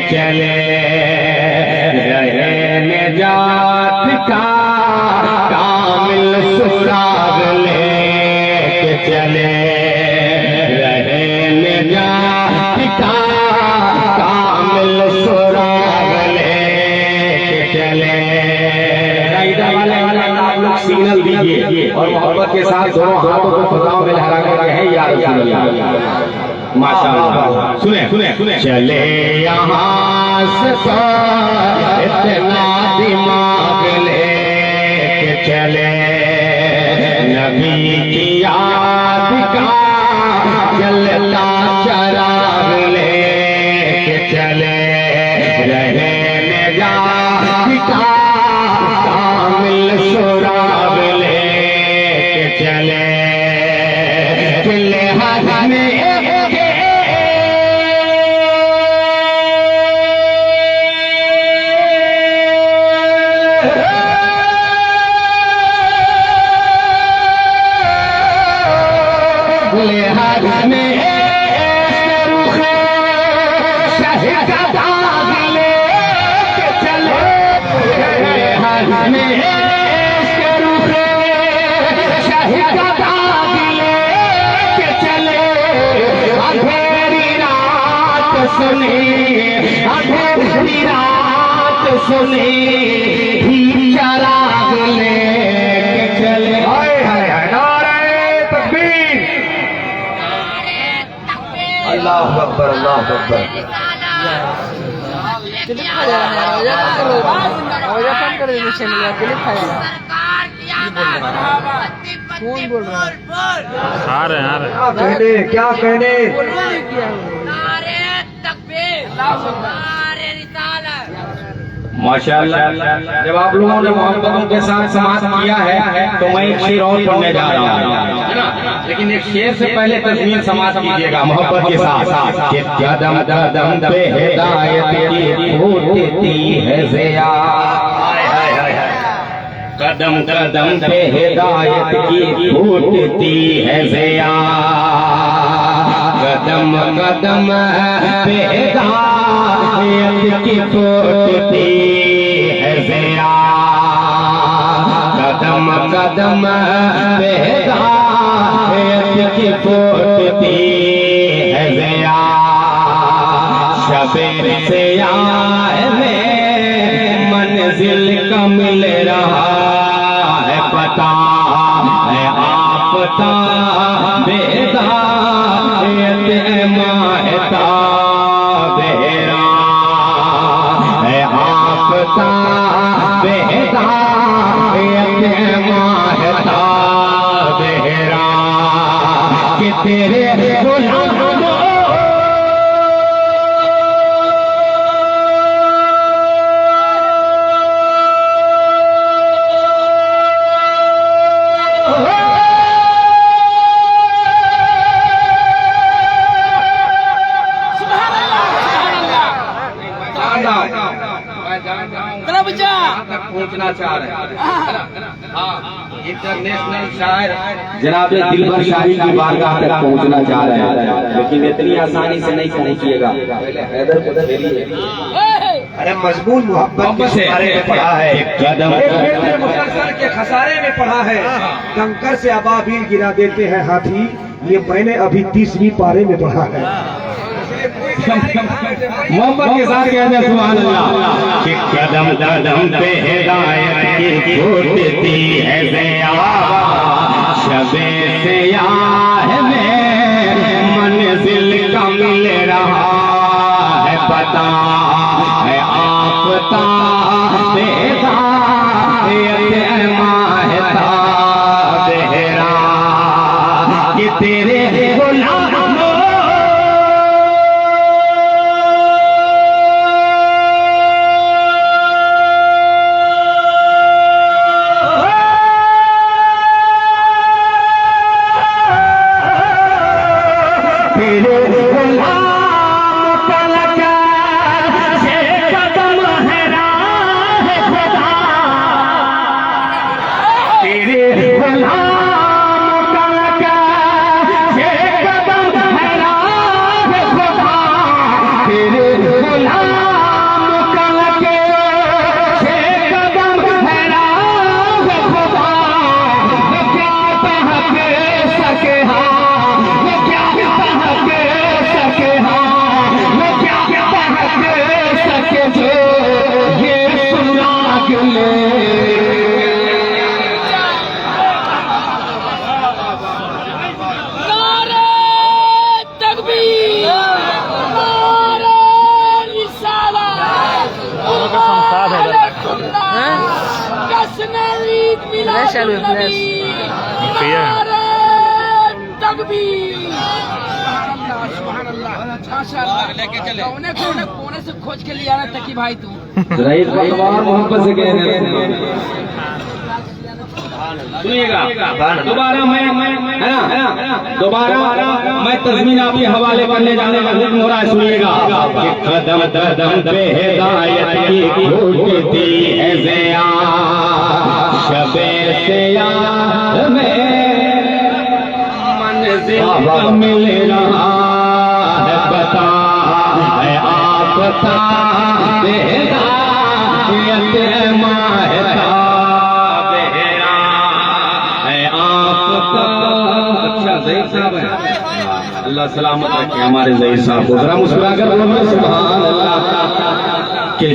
चले रहे निजात का कामिल सुराग लेके चले रहे निजात का कामिल सुराग लेके चले। सिग्नल दीजिए और मोहब्बत के साथ दोनों हाथों को फजाओं में लहरा कर है या रसूल अल्लाह। माशाअल्लाह। सुने सुने सुने। चले यहाँ से तो इतना दिमाग लेके चले नबी की याद का जलता चराग लेके चले रहे निजात का कामिल सुराग लेके चले। चले हाथ में अंधेरी रात सुने ही चराग लेके चले। नारे तकबीर अल्लाह अकबर अल्लाह अकबर। कौन बोल रहा है? आ रहे हैं क्या कहने माशाअल्लाह। जब आप लोगों ने मोहब्बतों के साथ समाज किया है तो मैं एक शेर और पढ़ने जा रहा हूँ, है ना। लेकिन एक शेर से पहले तस्वीर समाज कीजिएगा मोहब्बत के साथ। कि कदम कदम पे हिदायत की फूटती है ज़िया, कदम कदम पे हिदायत की फूटती है ज़िया, कदम कदम पे हिदायत की फूटती है ज़िया, कदम कदम पे हिदायत की फूटती है ज़िया। शबे से आए में मंजिल का मिल रहा है पता है आपता बेदायत माहता बेरा है आपता बेदायत माहता बेरा कि तेरे गुलाम पहुंचना चाह रहे हैं। इंटरनेशनल शायर जनाब दिलबर शाही की बारगाह तक पहुंचना चाह रहे हैं, लेकिन इतनी आसानी से नहीं पहुंचिएगा। हैदर को खेलिए। अरे मजबूत मोहब्बत के बारे में पढ़ा है, कदम मुसलसल के खसारे में पढ़ा है, कंकर से अबाबील गिरा देते हैं हाथी, ये मैंने अभी 30वीं पारे में पढ़ा है। मोहब्बत के साथ कहते हैं सुभान अल्लाह। कि कदम कदम पे हिदायत की फूटती है ज़िया, शबे से आए में मंजिल का मिल रहा है पता है आपता बेदायत माहता बेरा कि तेरे गुलाम गुलाम करके छह कदम है राह खुदा, वो क्या बहक सके हाँ, वो क्या बहक सके हाँ, वो क्या बहक सके जो ये सुराग ले। लेके चले कोने से खोज के लिया रहा तकी भाई तू रईस पतवार मोहब्बत से कह रहे हैं। सुनिएगा, दोबारा मैं है ना दोबारा मैं तज़मीन आपके हवाले करने जाने का हुक्म हो रहा है। सुनिएगा कि कदम कदम पे हिदायत की घूटती है ज़िया, शबे सिया में मंज़िल का मिल रहा है पता है आपका हिदायत माहता अल्लाह सलामत रखे हमारे ज़ही साहब को। जरा मुस्कुरा कर बोलो सुभान अल्लाह। के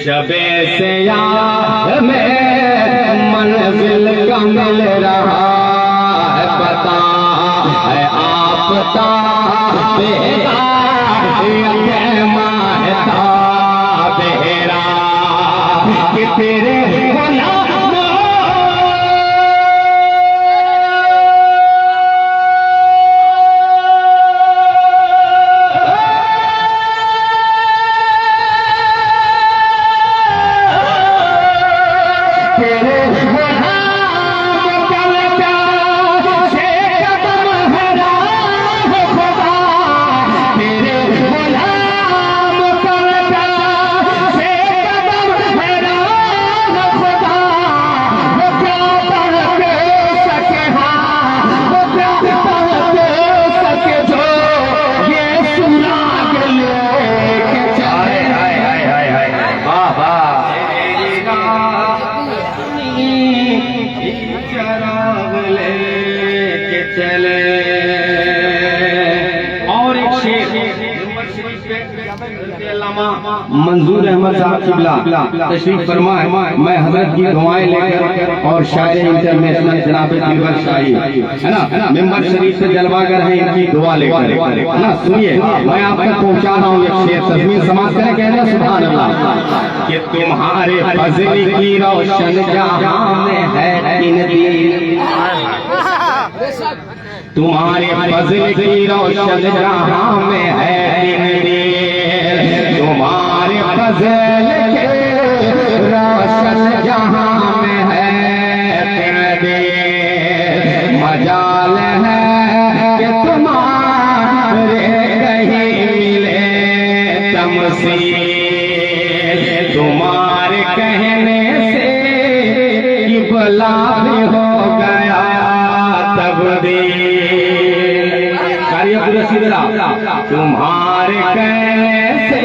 शबे से याद में मंजिल का मिल रहा है पता है आपका माहता बेहरा कि तेरे मंजूर अहमद साहब किबला तशरीफ फरमाए। मैं हजरत की दुआएं लेकर और शायर इंटरनेशनल जनाब दिलबर शाही है ना मेंबर शरीफ से जलवागर हैं, इनकी दुआ लेकर है ना। सुनिए मैं आप तक पहुंचा रहा हूँ एक शेर, तस्वीर समाज करें कह रहे सुभान अल्लाह। कि तुम्हारे फजल की रोशन जहां में है दिन दिन, तुम्हारे फजल की रोशन जहां में है दिन दिन, तुम्हारे फजल के रोशन जहां में है दिन दिन, मजाल है कि तुम्हारे कहीं मिले तमसील, तुम्हारे कहने से किबला भी हो गया तब्दील। तुम्हारे कहने से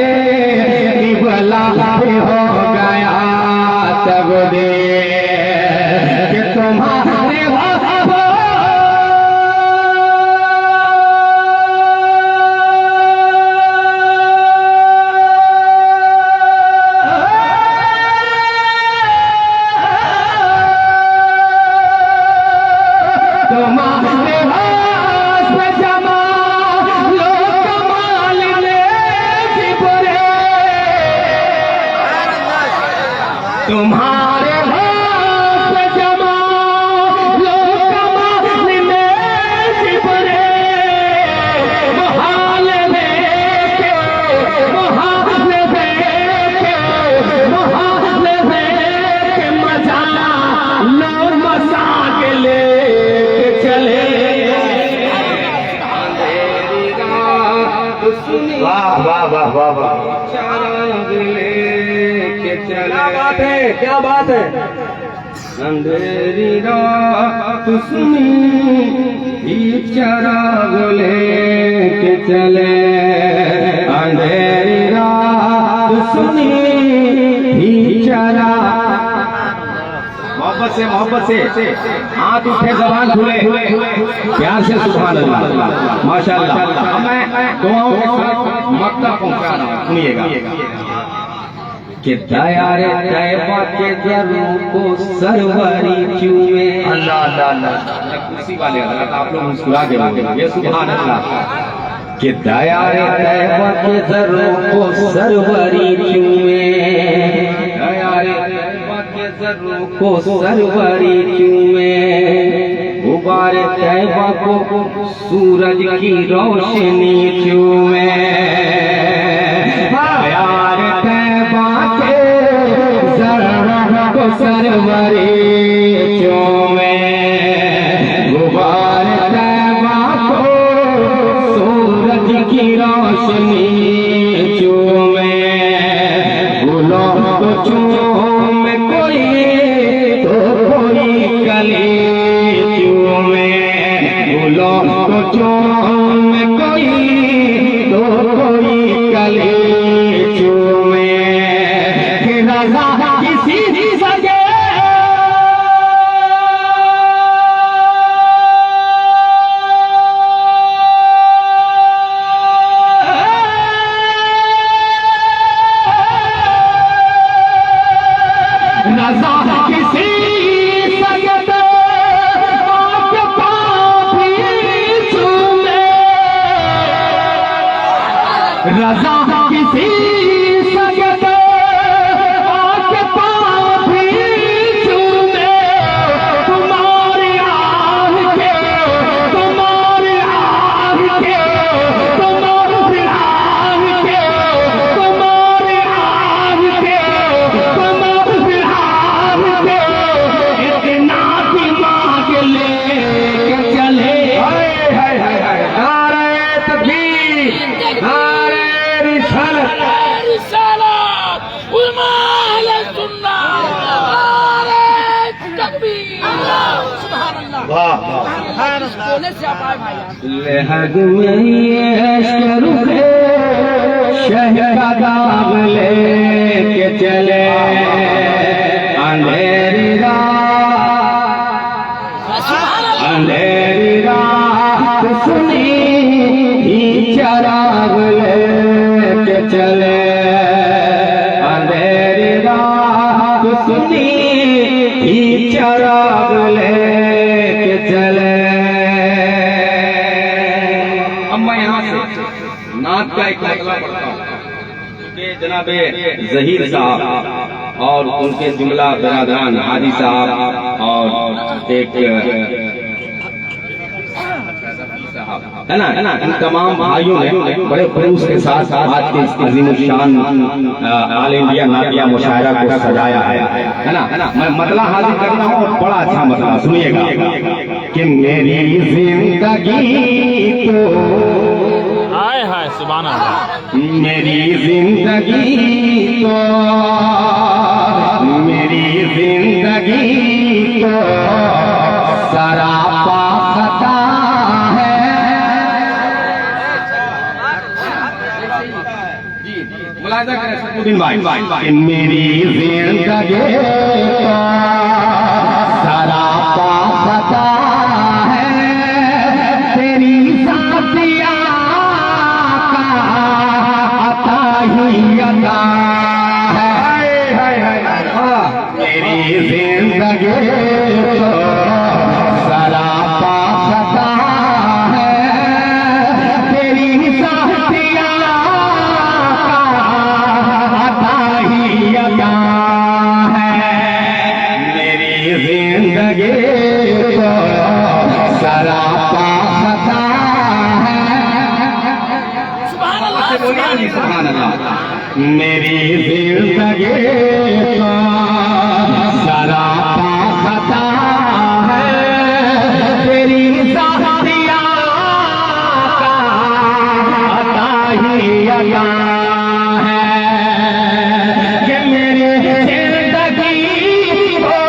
किबला भी हो गया तब्दील, कि तुम्हारे तुम्हारे हाथ जमा लो कमाल में जिबरे, महाल लेके महाल लेके महाल लेके मजा लो मसा के ले चले। वाह वाह वाह वाह वाह, क्या बात है, क्या बात है। अंधेरी रात चराग लेके चले, अंधेरी सुनी ही चरा। मोहब्बत से हाथ उठे, जबान खुले, प्यार से सुभान अल्लाह, माशाअल्लाह। मैं दुआओं के साथ मक्का पहुंचा रहा हूं, सुनिएगा कि दयारे तैयबा के दरों को सरवरी चूमे। अल्लाह अल्लाह अल्लाह, कुर्सी वाले हज़रत आप लोग मुस्कुरा के बोलिए सुभान अल्लाह। कि दयारे तैयबा के दरों को सरवरी चूमे, दयारे तैयबा के दरों को सरवरी चूमे, गुबारे तैयबा को सूरज की रोशनी चूमे। दयारे तैयबा के दरों को सरवरी चूमे, गुबारे तैयबा को सूरज की रोशनी चूमे। गुलों को चूमे कोई तो कोई कली चूमे, गुलों को चूमे कोई तो कोई कली चूमे। कि रज़ा किसी सगे रज़ा किसी सगत पाक पापी चूमे, रज़ा किसी सगत पाक पापी चूमे। तुम्हारी आह के, तुम्हारी आह के, तुम्हारी आह के, तुम्हारी आह के, तुम्हारी आह के, इतना दिमाग लेके चले। नारे तकबीर, नारे रिसालत, रिसालत उलमा अहले सुन्नह, नारे तकबीर, सुभान अल्लाह। कोने से आप आए भाई? लहद में ये रुखे शह का दाग लेके चले, अंधेरी रात सुनी ही चराग लेके चले, अंधेरी रात सुनी ही चराग लेके चले। अब मैं यहाँ से नात का एक मतला पढ़ता हूँ कि जनाबे ज़हीर साहब और उनके जुमला बिरादरान हाजी साहब और एक है ना, इन तमाम भाइयों ने बड़े खुलूस के साथ आज के इस अज़ीमुश्शान ऑल इंडिया नातिया मुशायरा को सजाया है ना। मैं मतला हाजिर कर रहा हूँ, बड़ा अच्छा मतला सुनिएगा कि मेरी जिंदगी को, हाय हाय सुभान अल्लाह, मेरी जिंदगी को, मेरी जिंदगी को सरापा खता है। मुलाहिजा करें सदुद्दीन भाई, मेरी जिंदगी को सरापा खता है, तेरी साथिया का अता ही अता है। मेरी जिंदगी को सरापा खता है, तेरी साथिया का अता ही अता है। मेरी जिंदगी को सरापा खता है। सुभान अल्लाह। मेरी जिंदगी को सरापा खता है, तेरी साथिया का अता ही अता है। कि मेरी जिंदगी को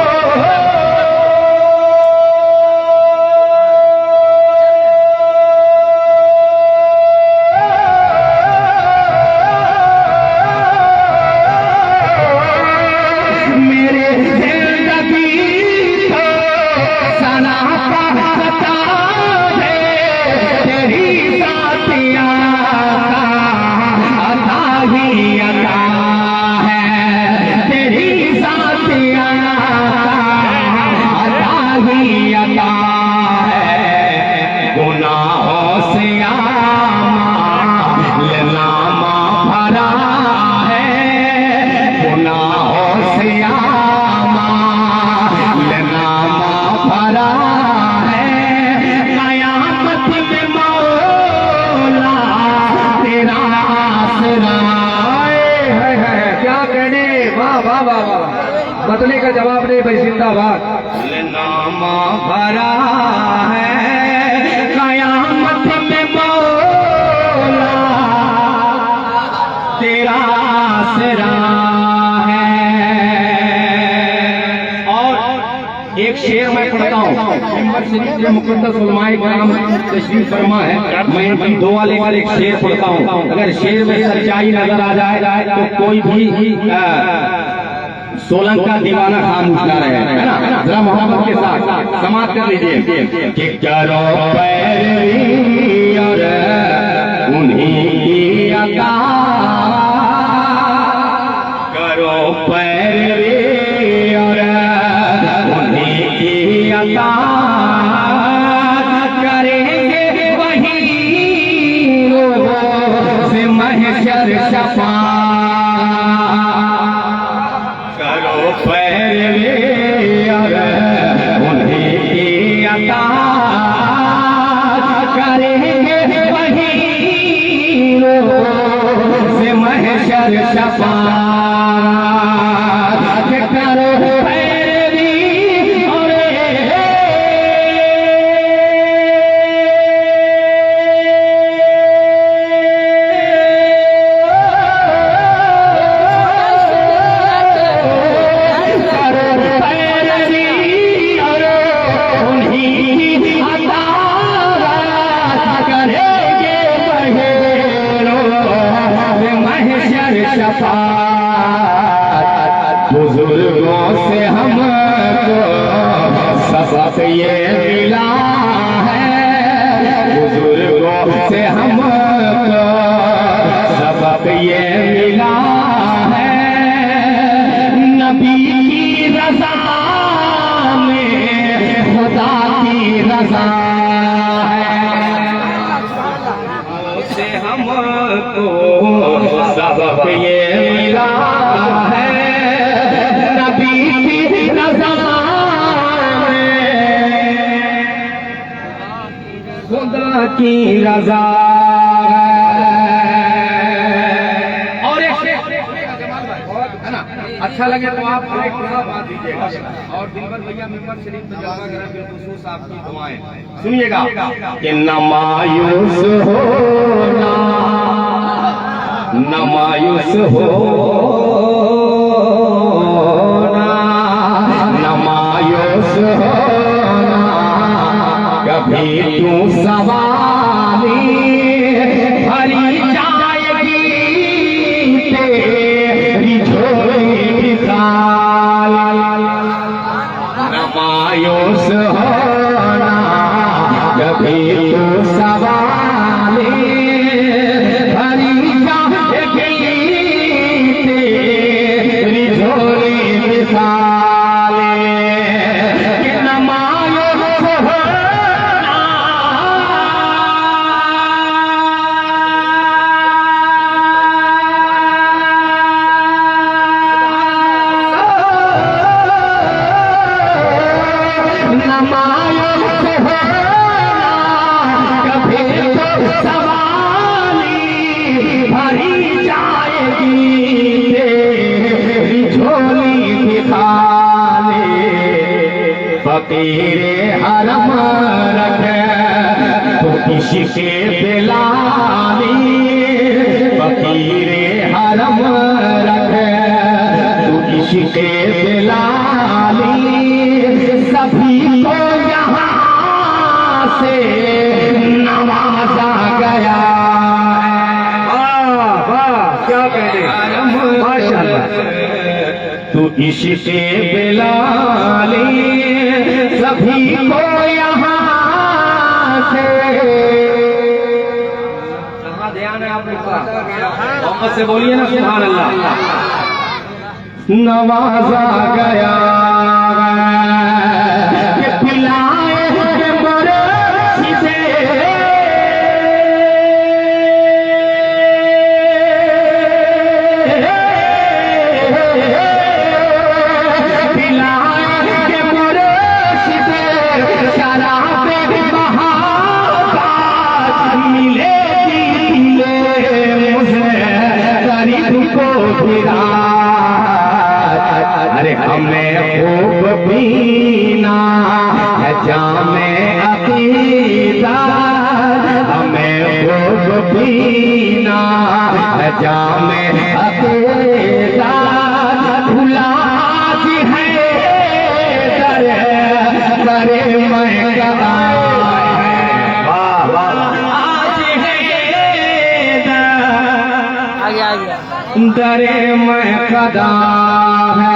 सता है तेरी साथिया अता ही अता है तेरी साथिया अता ही अता है गुनाहों से नामा भरा है गुनाहों से नामा भरा है कयामत में मौला तेरा आसरा है क्या कहने, वाह वाह वाह वाह, बदले का जवाब नहीं भाई, जिंदाबाद। नामा भरा है कयामत में मौला तेरा आसरा है। और एक शेर मैं पढ़ता हूँ, मिंबर शरीफ से मुकद्दस उलमाए कराम तशरीफ फरमा है, मैं इनकी दुआ लेकर एक शेर पढ़ता हूँ। अगर शेर में सच्चाई नजर आ जाए तो कोई भी सोलंग का दीवाना खामोश ना रहे, है ना। जरा मोहब्बत के साथ समाप्त कर लीजिए कि करो पैरवी और उन्हीं की अता करो पैरवी और उन्हीं की अता करेंगे वही लोगों से महशर शफा करो पैरवी और उन्हीं की अता करेंगे वही लोगों से महशर शफाअत करो पैरवी और बुजुर्गों से हमको सबक ये मिला है बुजुर्गों से हमको सबक ये मिला है नबी की रज़ा में खुदा की रज़ा है से हमको सबक ये मिला है नबी की रज़ा में खुदा की रज़ा और एक है ना, अच्छा लगे तो आप बात दीजिएगा और दिन भर भैया मिंबर शरीफ में जलवा करें बिलखुसूस आपकी दुआएं सुनिएगा कि न मायूस होना न मायूस होना न मायूस होना कभी तू सवारी भरी जाएगी तेरी झोली विशाल न मायूस होना कभी तू सवारी भरी जाएगी तेरी झोली विशाल कि न मायूस होना फकीरे हरम रखे तो किसी के बिलाली फकीरे हरम रखे तो किसी के बिलाली सभी को यहाँ से नवाजा गया क्या कहने, माशाअल्लाह। तो इश्क़ बिलाली सभी को यहाँ से कहाँ ध्यान है आप लोग का? मोहम्मद से बोलिए ना सुभान अल्लाह। नवाजा गया कि पिलाए के बरसी से पिलाए के बरसी से शराब महाबात मिलेगी मुझे गरीब को फिरा। अरे हमें खूब पीना है जामे अकीदा, हमें खूब पीना है जामे अकीदा। भुलाज है दरे दरे मैं कदा आ गया दरे मैं कदा है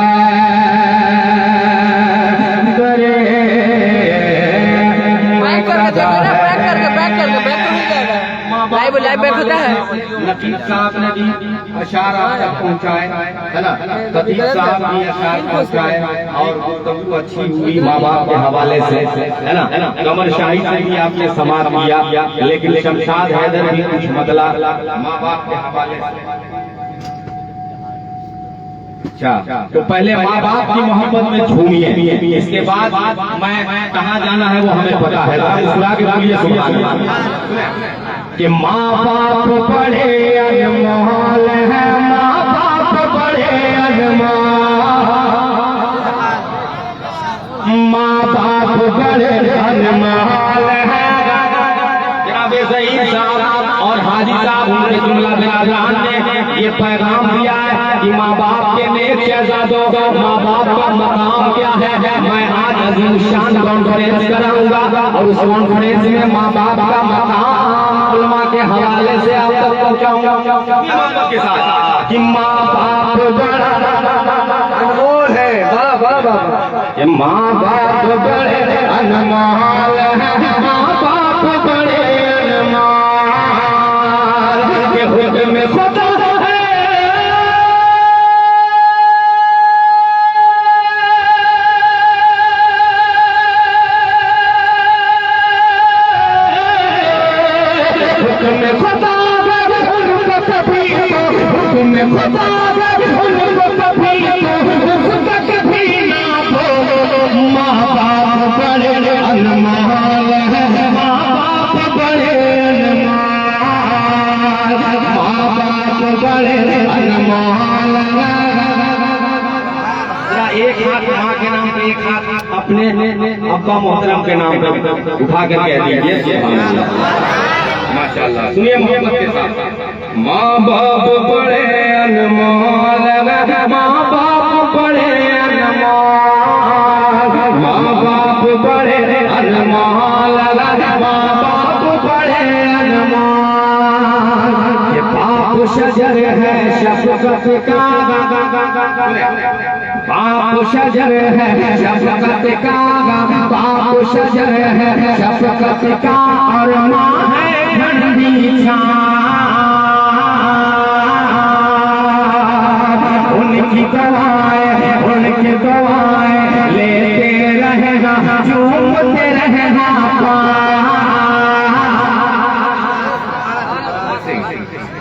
दरे बैक करके देखो ना, बैक तो मिल जाएगा। लाइव बैक होता है। नकीब साहब ने भी अशार आप तक पहुँचाए है ना, खतीब साहब भी अशार पहुँचाए और गुफ्तगू अच्छी हुई माँ बाप के हवाले से है ना। कमर शाही से भी आपने समाज किया, लेकिन शमशाद हैदर भी कुछ बदला माँ बाप के हवाले से। अच्छा, तो पहले माँ बाप की मोहब्बत में झूमिए, इसके बाद मैं कहाँ जाना है वो हमें पता है। मुस्कुरा के बोलिए सुभान अल्लाह। कि माँ बाप बड़े अनमोल है, माँ बाप बड़े अनमोल, माँ बाप बड़े अनमोल है। जनाब ज़हीर साहब और हाजी साहब उनके जुमला बिरादरान ने ये पैगाम दिया है कि माँ बाप के नेक शहजादों, माँ बाप का मकाम क्या है। मैं आज अजीम शान कॉन्फ्रेंस कराऊंगा और उस कॉन्फ्रेंस में माँ बाप का मकाम उलमा के हवाले से आप तक पहुँचाऊंगा के साथ कि माँ बाप बड़ा अनमोल है। वाह वाह वाह। कि माँ बाप बड़े अनमोल है, माँ बाप बड़े अनमोल के हुक्म में खुदा है। हुक्म खुदा उनको कभी हुक्म खुदा उनको कभी उसका कभी ना हो। माँ बाप बड़े अनमोल है, माँ बाप बड़े अनमोल, माँ बाप बड़े अनमोल। एक हाथ माँ के नाम पे, एक हाथ अपने अब्बा मोहतरम के नाम पे उठा कर कह दीजिए सुभान अल्लाह। माशाअल्लाह। सुनिए मोहब्बत के साथ। माँ बाप बड़े अनमोल, माँ बाप बड़े अनमोल, माँ बाप बड़े अनमोल, माँ बाप बड़े अनमोल। ये बाप शजर है शफकत का, बाप शजर है शफकत का, बाप शजर है शफकत का और माँ है ठंडी छाँव। उनकी दवाएं लेते रहना, चूमते रहना पाँव।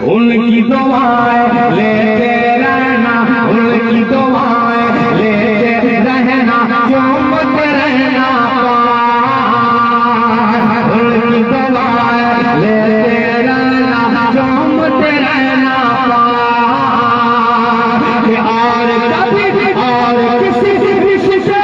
उनकी दुआएं लेते रहना, उनकी दुआएं लेते रहना, चूमते रहना पाँव। उनकी दुआएं लेते रहना, चूमते रहना पाँव। और कभी और किसी रिश्ते से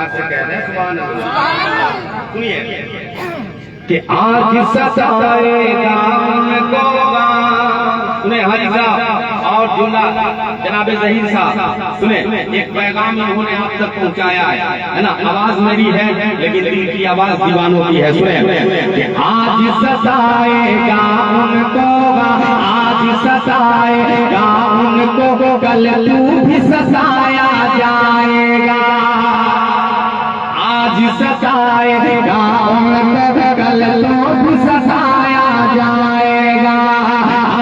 प्यार से कह रहे हैं सुभान अल्लाह। सुनिए कि आज सताएगा उनको सुने हाजी साहब और जुमला जनाब ज़हीर साहब सुने, एक पैगाम इन्होंने आप तक पहुंचाया है ना। आवाज मेरी है लेकिन दिल की आवाज दीवानों की है। सुने कि आज सताएगा उनको, आज सताएगा उनको, कल तू भी सताया जाएगा। आज सताएगा उनको, कल तू भी सताया जाएगा।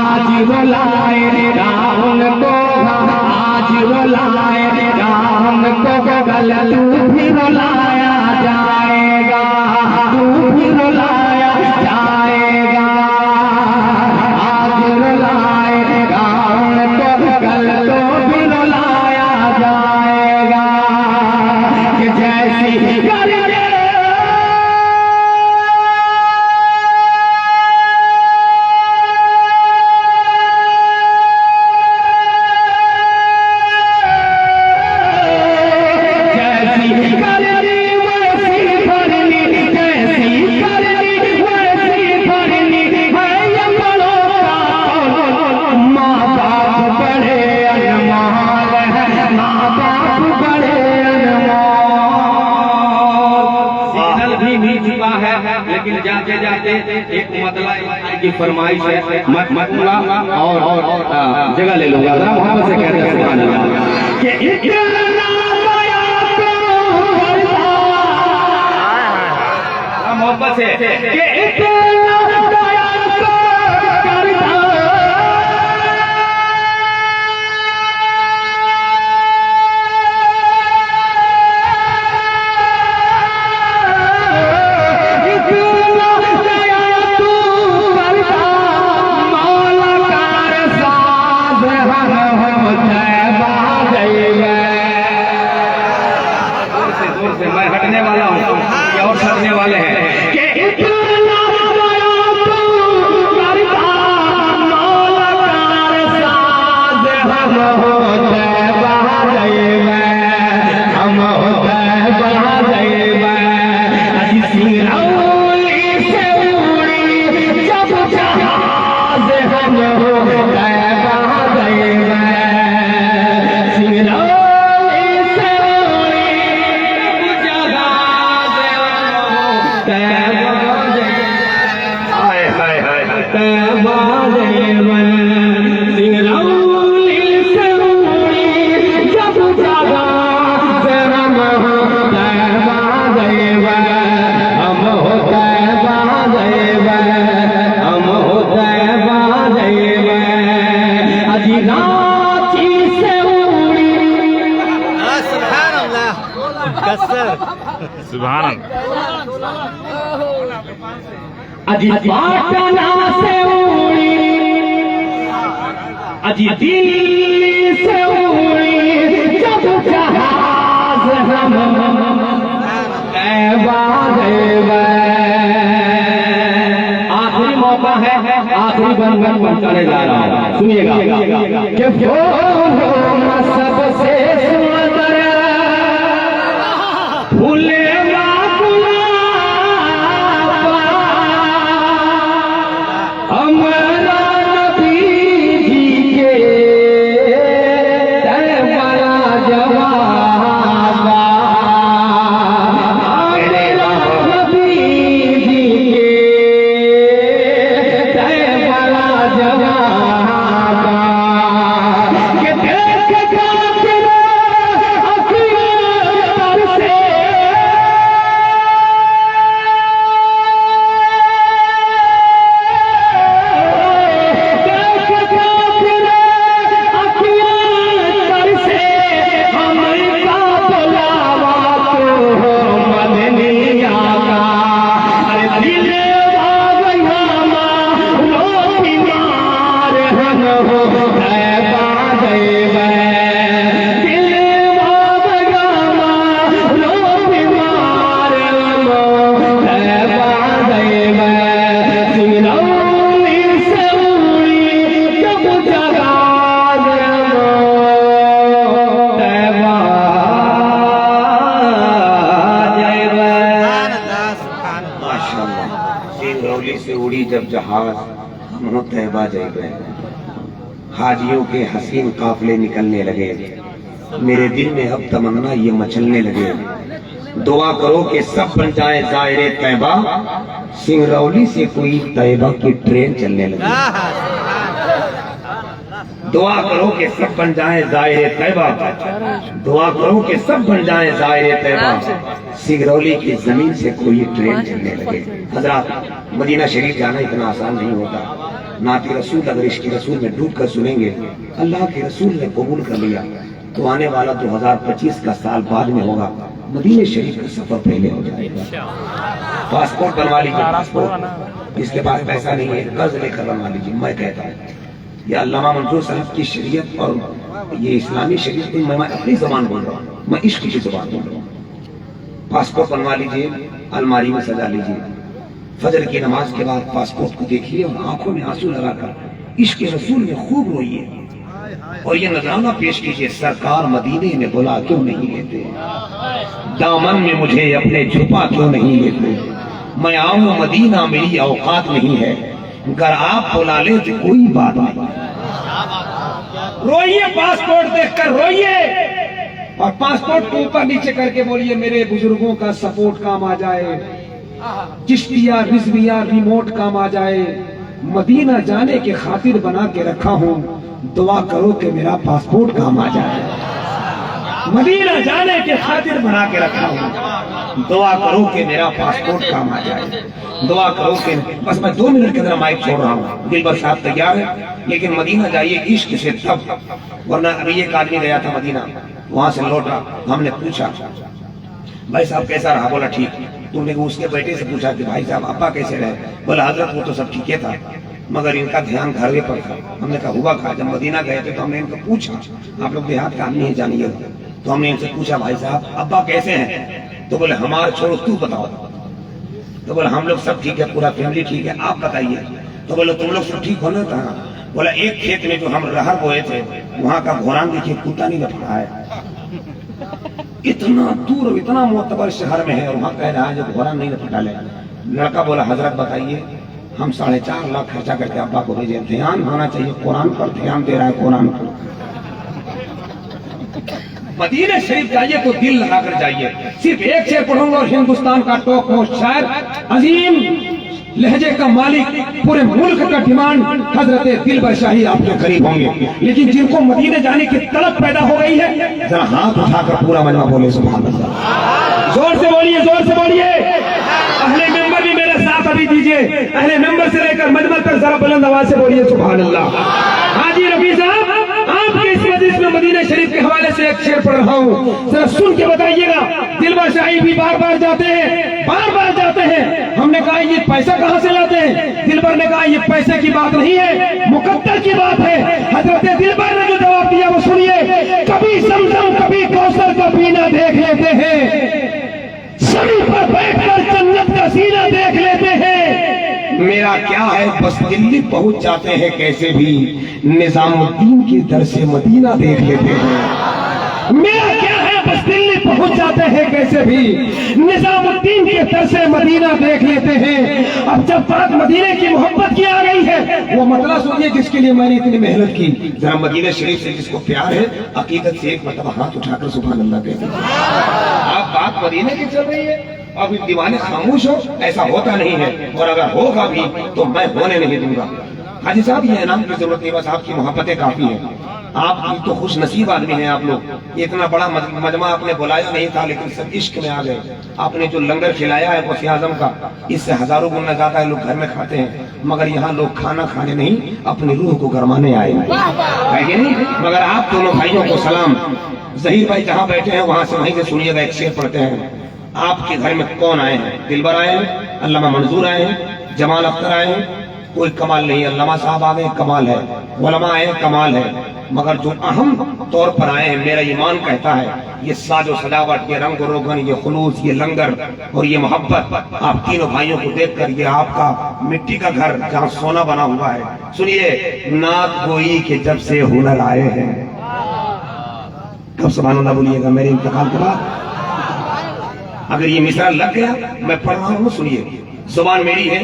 आज रुलाएगा उनको, आज रुलाएगा उनको, कल तू भी रुलाया जाएगा। तू भी रुलाया जाएगा। आज रुलाएगा उनको, कल तू भी रुलाया जाएगा। कि जैसी लेकिन जाते जाते एक मतला की फरमाइश है, मतला और जगह ले लूंगा। मोहब्बत से कहते हैं सुभान अल्लाह कि इतना मोहब्बत से कि इतना दया करता मैं हटने वाला हूँ और सटने वाले हैं कि इतना सुभान अजी पाटना से उड़ी, अजी दिल्ली से उड़ी जब जहाज हम आखिरी मौका है, आखिरी बनकर पहुंचाने जा रहा हूं। सुनिएगा कि वो सबसे सुंदर फूले सिंगरौली से उड़ी जब जहाज हम तैबा जाए, हाजियों के हसीन काफले निकलने लगे, मेरे दिल में अब तमन्ना ये मचलने लगे। दुआ करो कि सब बन जाए ज़ायरे तैबा, सिंगरौली से कोई तैबा की ट्रेन चलने लगे। दुआ करो कि सब बन जाए ज़ायरे तैबा, दुआ करो कि सब बन जाए ज़ायरे तैबा, सिंगरौली की जमीन से कोई ट्रेन चलने लगे। हजरात, मदीना शरीफ जाना इतना आसान नहीं होता। नाती रसूल अगर इसके रसूल में डूब कर सुनेंगे, अल्लाह के रसूल ने कबूल कर लिया तो आने वाला 2025 का साल बाद में होगा, मदीना शरीफ का सफर पहले हो जाएगा। पासपोर्ट बनवा लीजिए, पासपोर्ट इसके पास पैसा नहीं है, कर्ज लेकर बनवा लीजिए। मैं कहता हूँ ये अल्लामा मंसूर साहब की शरीयत और ये इस्लामी शरीयत, मैं अपनी जुबान बोल रहा हूँ, मैं इश्क की जुबान बोल रहा हूँ। पासपोर्ट बनवा लीजिए, अलमारी में सजा लीजिए, फजर की नमाज के बाद पासपोर्ट को देखिए और आंखों में आंसू लगाकर इश्क रसूल में खूब रोइए और ये नजराना पेश कीजिए, सरकार मदीने में बुला क्यों नहीं लेते, दामन में मुझे अपने छुपा क्यों नहीं लेते, मैं आऊं मदीना मेरी औकात नहीं है, अगर आप बुला ले तो कोई बात नहीं। रोइए, पासपोर्ट देखकर रोइए और पासपोर्ट को ऊपर नीचे करके बोलिए मेरे बुजुर्गों का सपोर्ट काम आ जाए, चिश्तिया रिजविया रिमोट काम आ जाए, मदीना जाने के खातिर बना के रखा हूँ, दुआ करो कि मेरा पासपोर्ट काम आ जाए। मदीना जाने के खातिर बना के रखा हूँ, दुआ करो कि मेरा पासपोर्ट काम आ जाए। दुआ करो कि बस मैं 2 मिनट के अंदर माइक छोड़ रहा हूँ, दिल भर साहब तैयार है, लेकिन मदीना जाइए इश्क से तब, वरना अभी एक आदमी गया था मदीना, वहां से लौटा, हमने पूछा भाई साहब कैसा रहा, बोला ठीक। तुमने उसके बेटे से पूछा कि भाई साहब अब्बा कैसे रहे, बोला हजरत वो तो सब ठीक था मगर इनका ध्यान घरवे पर था। हमने कहा हुआ कहा, जब मदीना गए थे तो हमने इनको पूछा, आप लोग देहात का आदमी है जानिए, तो हमने इनसे पूछा भाई साहब अब्बा कैसे हैं, तो बोले हमारा छोड़ो तू बताओ, तो बोले हम लोग सब ठीक है, पूरा फैमिली ठीक है, आप बताइए। तो बोले तुम लोग सब ठीक होना था। बोला एक खेत में जो हम रहर बोए थे वहां का घोरान देखिए कुत्ता नहीं लपटा है, इतना दूर इतना मोतबर शहर में है और वहां कह रहा है जो घोरान नहीं लपटा ले। लड़का बोला हजरत बताइए, हम 4.5 लाख खर्चा करके अब्बा को भेजे, ध्यान होना चाहिए, कुरान पर ध्यान दे रहा है, कुरान पर। मदीना शरीफ जाइए तो दिल लगाकर जाइए। सिर्फ एक शेर पढ़ूंगा और हिंदुस्तान का टॉप मोस्ट शायर, अजीम लहजे का मालिक, पूरे मुल्क का डिमांड, हजरत दिलबर शाही आपके करीब होंगे। लेकिन जिनको मदीने जाने की तलब पैदा हो गई है, जरा हाथ उठाकर पूरा मजमा बोले सुभान अल्लाह, जोर से बोलिए, जोर से बोलिए। अहले मेंबर भी मेरे साथ अभी दीजिए, अहले मेंबर से लेकर मजमा तक जरा बुलंद आवाज से बोलिए सुभान अल्लाह। हाजी रफी साहब, आपके इस मजलिस में मदीना शरीफ के हवाले से एक शेर पढ़ रहा हूँ, जरा सुन के बताइएगा। दिलबर शाही भी बार बार जाते हैं, बार बार जाते हैं। हमने कहा ये पैसा कहाँ से लाते हैं, दिलबर ने कहा ये पैसे की बात नहीं है, मुकद्दर की बात है। हजरत दिलबर ने जो जवाब दिया वो सुनिए, कभी समझम कभी कौसर का पीना देख लेते हैं, सभी पर बैठकर जन्नत का सीना देख लेते हैं। मेरा क्या है बस दिल्ली पहुंच जाते हैं कैसे भी, निजामुद्दीन की दर से मदीना देख लेते हैं। मेरा क्या है बस दिल्ली पहुंच जाते हैं कैसे भी, निजामुद्दीन के दर से मदीना देख लेते हैं। अब जब बात मदीने की मोहब्बत की आ गई है, वो मतलब सुनिए जिसके लिए मैंने इतनी मेहनत की, जरा मदीना शरीफ से जिसको प्यार है अकीदत से एक मतलब हाथ उठाकर सुभान अल्लाह कहते हैं। आप बात मदीने की चल रही है, अब दीवाने खामोश हो, ऐसा होता नहीं है, और अगर होगा भी तो मैं होने नहीं दूंगा। हाजी साहब ये इनाम की जरूरत नहीं, बस आपकी मोहब्बतें काफी है। आप तो खुश नसीब आदमी हैं आप लोग। इतना बड़ा मजमा आपने बुलाया नहीं था, लेकिन सब इश्क में आ गए। आपने जो लंगर खिलाया है वसी आजम का, इससे हजारों गुना ज्यादा लोग घर में खाते हैं, मगर यहाँ लोग खाना खाने नहीं अपनी रूह को गरमाने आए हैं, नहीं? मगर आप दोनों भाइयों को सलाम। जहीर भाई जहाँ बैठे हैं वहां से वहीं से सुनिएगा, एक शेर पढ़ते हैं। आपके घर में कौन आए हैं? दिलबर आए हैं, अल्लामा मंजूर आए हैं, जमाल अख्तर आए हैं, कोई कमाल नहीं। अल्लामा साहब आ गए, कमाल है। उलमा आए, कमाल है। मगर जो अहम तौर पर आए हैं, मेरा ईमान कहता है ये साजो सजावट, ये रंग रोगन, ये खुलूस, ये लंगर और ये मोहब्बत, आप तीनों भाइयों को देखकर ये आपका मिट्टी का घर जहाँ सोना बना हुआ है। सुनिए, नात गोई के जब से हुनर आए हैं, कब सुभान अल्लाह बोलिएगा मेरे इंतकाल के बाद। अगर ये मिसाल लग गया, मैं पढ़ रहा हूँ, सुनिए, जुबान मेरी है,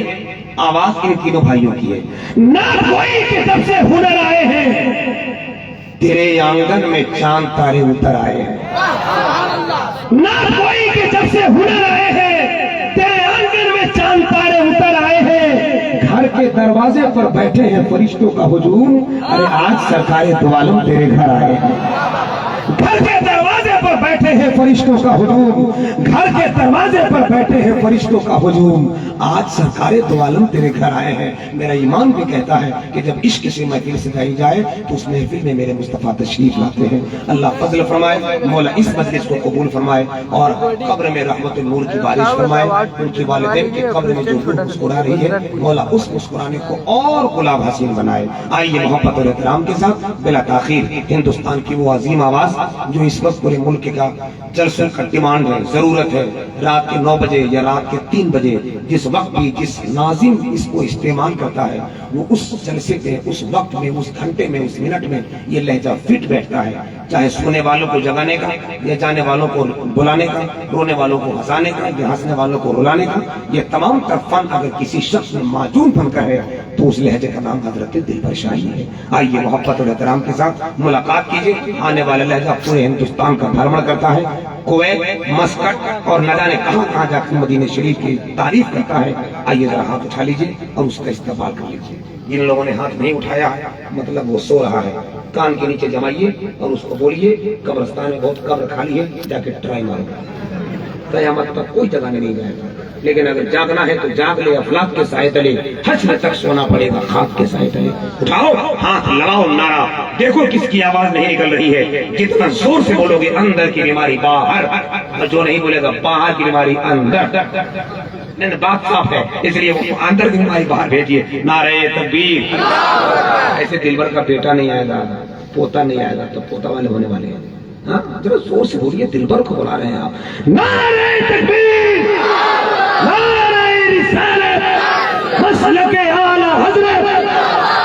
आवाज इन तीनों भाइयों की है। ना कोई के जब से हुनर आए हैं तेरे आंगन में चांद तारे उतर आए हैं। ना कोई के जब से हुनर आए हैं तेरे आंगन में चांद तारे उतर आए हैं। घर के दरवाजे पर बैठे हैं फरिश्तों का हुजूम, अरे आज सरकारे दो आलम तेरे घर आए हैं। घर के दरवाजे पर बैठे हैं फरिश्तों का हुजूम, घर के दरवाजे पर बैठे हैं फरिश्तों का हुजूम, आज सरकारे दो आलम तेरे घर आए हैं। मेरा ईमान भी कहता है कि जब इश्क से महफिल सजाई जाए तो उस महफिल में मेरे मुस्तफा तशरीफ लाते हैं। अल्लाह फजल फरमाए, मौला इस मजलिस को कबूल फरमाए और कब्र में रहमत नूर की बारिश फरमाए। उनकी वालिदैन की कब्र में जो रूह मुस्कुरा रही है मौला उस मुस्कुराने को और गुलाब हसीन बनाए। आइए मोहब्बत और एहतराम के साथ बिला ताखीर हिंदुस्तान की वो अजीम आवाज जो इस वक्त पूरे मुल्क का जलसों का डिमांड है, जरूरत है, रात के 9 बजे या रात के 3 बजे जिस वक्त भी जिस नाजिम इसको इस्तेमाल करता है वो उस जलसे पे, उस वक्त में, उस घंटे में, उस मिनट में ये लहजा फिट बैठता है। चाहे सोने वालों को जगाने का या जाने वालों को बुलाने का, रोने वालों को हंसाने का या हंसने वालों को रुलाने का, ये तमाम का फन अगर किसी शख्स में माजून बनकर है तो उस लहजे का नाम हजरत दिलबर शाही है। आइए मोहब्बत और एहतराम के साथ मुलाकात कीजिए। आने वाला लहजा पूरे हिंदुस्तान का भ्रमण करता है, कुवैत, मस्कट और न जाने कहां जाकर मदीने शरीफ की तारीफ करता है। आइए जरा हाथ उठा लीजिए और उसका इस्तेमाल कर लीजिए। जिन लोगों ने हाथ नहीं उठाया मतलब वो सो रहा है, कान के नीचे जमाइए और उसको बोलिए कब्रिस्तान में बहुत कब्र खाली है, जाके ट्राई मारो, कयामत तक कोई जगाने नहीं जाएगा। लेकिन अगर जागना है तो जाग ले, अफलाक के साए तले, हश्र तक सोना पड़ेगा खाक के साए तले। उठाओ हाथ, लगाओ नारा, देखो किसकी आवाज नहीं निकल रही है। जितना जोर से बोलोगे अंदर की बीमारी बाहर, और जो नहीं बोलेगा बाहर की बीमारी अंदर। बात साफ है, इसलिए वो अंदर की बीमारी बाहर भेजिए। नारे तकबीर। ऐसे दिलबर का बेटा नहीं आएगा, पोता नहीं आएगा तो पोता वाले होने वाले हैं। हाँ, जरा जोर से बोलिए, दिलबर को बुला रहे हैं आप। नारे तकबीर, नारे रिसालत, मसलके आला हज़रत।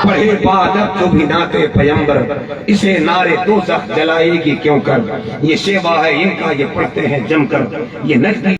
पढ़े बादब तो भी नाते पैगंबर, इसे नारे दोज़ख जलाएगी क्यों कर। ये शेवा है इनका, ये पढ़ते हैं जमकर, ये नजदीक